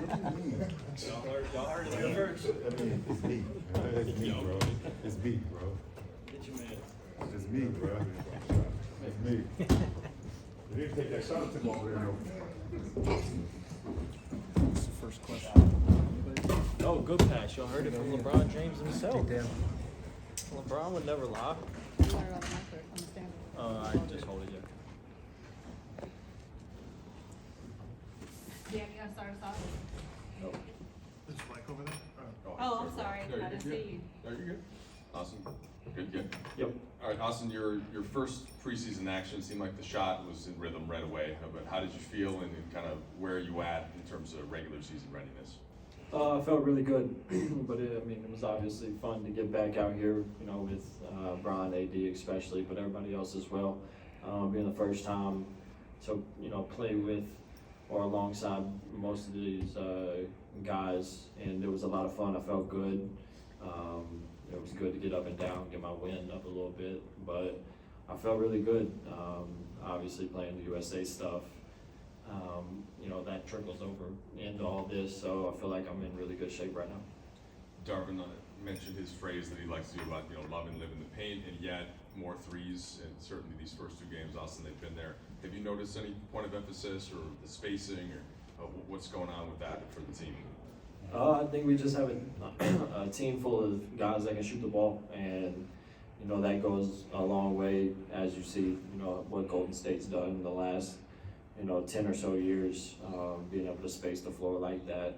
Y'all heard it here first. It's me. It's me, bro. It's me, bro. Get your man. It's me, bro. It's me. You need to take that shot at him over there, That's the first question. Oh, good pass. Y'all heard it from LeBron James himself. LeBron would never lie. You want it on the mic or on the stand? I just hold it, yeah. Yeah, you gotta start us off. Is Mike over there? Oh, I'm sorry, No, I you're didn't good. see you. No, you're good. Austin, good, good. Yep. All right, Austin, your first preseason action seemed like the shot was in rhythm right away. But how did you feel, and kind of where are you at in terms of regular season readiness? I felt really good, but it was obviously fun to get back out here, with Brian, AD especially, but everybody else as well. Being the first time to, play with or alongside most of these guys, and it was a lot of fun. I felt good. It was good to get up and down, get my wind up a little bit, but I felt really good. Obviously playing the USA stuff, that trickles over into all this, so I feel like I'm in really good shape right now. Darvin mentioned his phrase that he likes to do about, love and live in the paint, and yet more threes, and certainly these first two games, Austin, they've been there. Have you noticed any point of emphasis or the spacing or what's going on with that for the team? I think we just have a team full of guys that can shoot the ball, and that goes a long way, as you see, what Golden State's done in the last 10 or so years, being able to space the floor like that.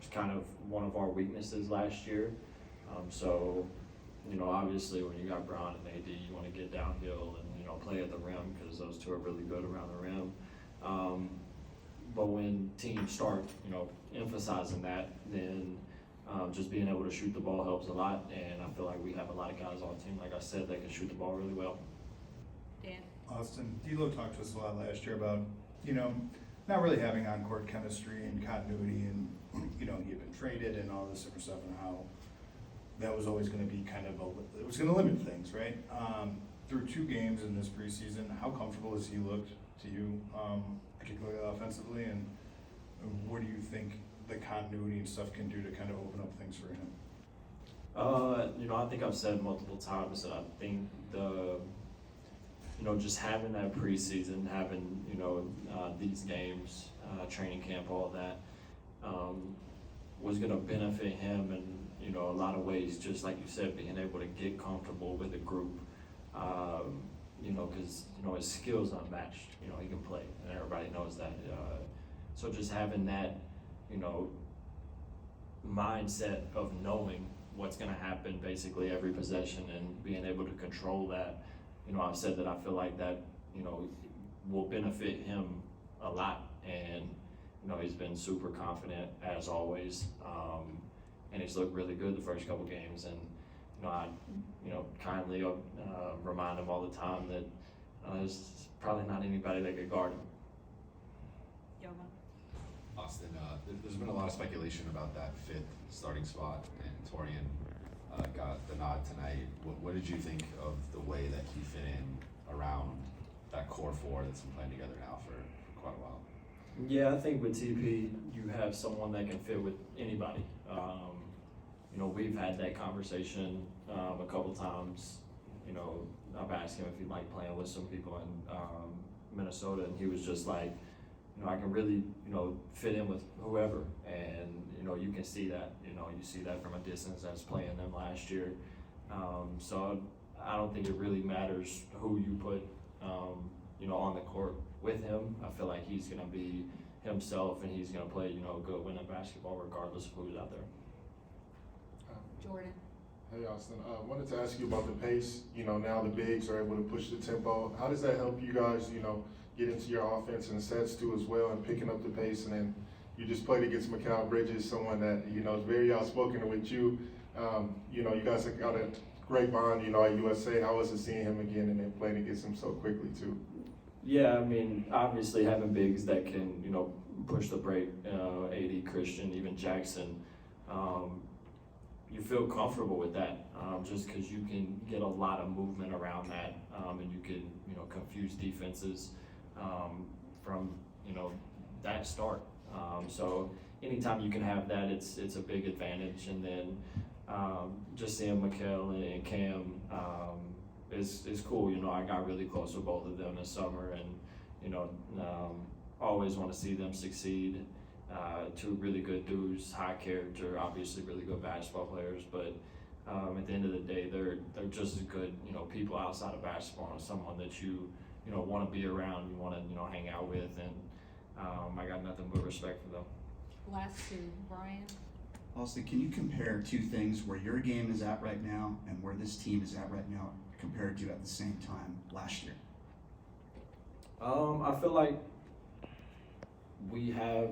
It's kind of one of our weaknesses last year. So obviously when you got Brown and AD, you want to get downhill and play at the rim, because those two are really good around the rim. But when teams start emphasizing that, then just being able to shoot the ball helps a lot, and I feel like we have a lot of guys on the team, like I said, that can shoot the ball really well. Dan? Austin, D'Lo talked to us a lot last year about, not really having on-court chemistry and continuity, and, he had been traded and all this different stuff, and how that was always gonna be kind of it was gonna limit things, right? Through 2 games in this preseason, how comfortable has he looked to you, particularly offensively, and what do you think the continuity and stuff can do to kind of open up things for him? I think I've said multiple times that I think just having that preseason, having, these games, training camp, all that, was gonna benefit him in, a lot of ways, just like you said, being able to get comfortable with the group, because, his skills unmatched, he can play, and everybody knows that. So just having that, mindset of knowing what's gonna happen basically every possession and being able to control that, I've said that I feel like that, will benefit him a lot, and, he's been super confident as always, and he's looked really good the first couple games, and, I kindly remind him all the time that there's probably not anybody that could guard him. Yoma? Austin, there's been a lot of speculation about that 5th starting spot, and Torian got the nod tonight. What did you think of the way that he fit in around that core 4 that's been playing together now for quite a while? Yeah, I think with TP, you have someone that can fit with anybody. We've had that conversation a couple times. I've asked him if he liked playing with some people in Minnesota, and he was just like, I can really, fit in with whoever, and, you can see that, you see that from a distance as playing them last year. So I don't think it really matters who you put, on the court with him. I feel like he's gonna be himself, and he's gonna play, good winning basketball regardless of who's out there. Jordan? Hey Austin, wanted to ask you about the pace. Now the bigs are able to push the tempo. How does that help you guys, get into your offense and sets too as well, and picking up the pace? And then you just played against Mikal Bridges, someone that, is very outspoken with you. You guys have got a great bond, at USA. How was it seeing him again and then playing against him so quickly too? Yeah, obviously having bigs that can, push the break, AD, Christian, even Jackson, you feel comfortable with that, just because you can get a lot of movement around that, and you can, confuse defenses from, that start. So anytime you can have that, it's a big advantage. And then just seeing Mikal and Cam is cool. You know, I got really close with both of them this summer, and you know, always want to see them succeed. Two really good dudes, high character, obviously really good basketball players, but at the end of the day, they're just as good, you know, people outside of basketball, and someone that you know, want to be around, you want to, you know, hang out with, and I got nothing but respect for them. Last two, Brian. Austin, can you compare two things where your game is at right now and where this team is at right now compared to at the same time last year? I feel like we have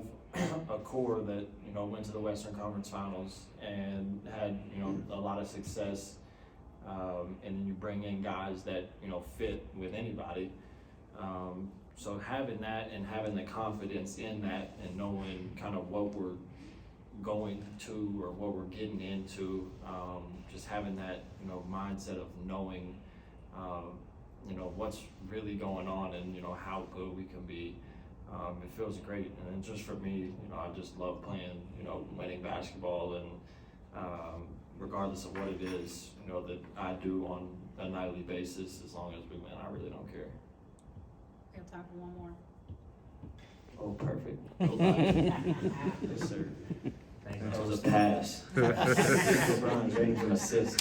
a core that, you know, went to the Western Conference Finals and had, you know, a lot of success. And then you bring in guys that, you know, fit with anybody. So having that and having the confidence in that and knowing kind of what we're going to or what we're getting into, just having that, you know, mindset of knowing, you know, what's really going on and, you know, how good we can be. It feels great. And then just for me, you know, I just love playing, you know, winning basketball, and regardless of what it is, you know, that I do on a nightly basis, as long as we win, I really don't care. We have time for one more. Oh, perfect. Yes, sir. That was a pass. LeBron James an assist.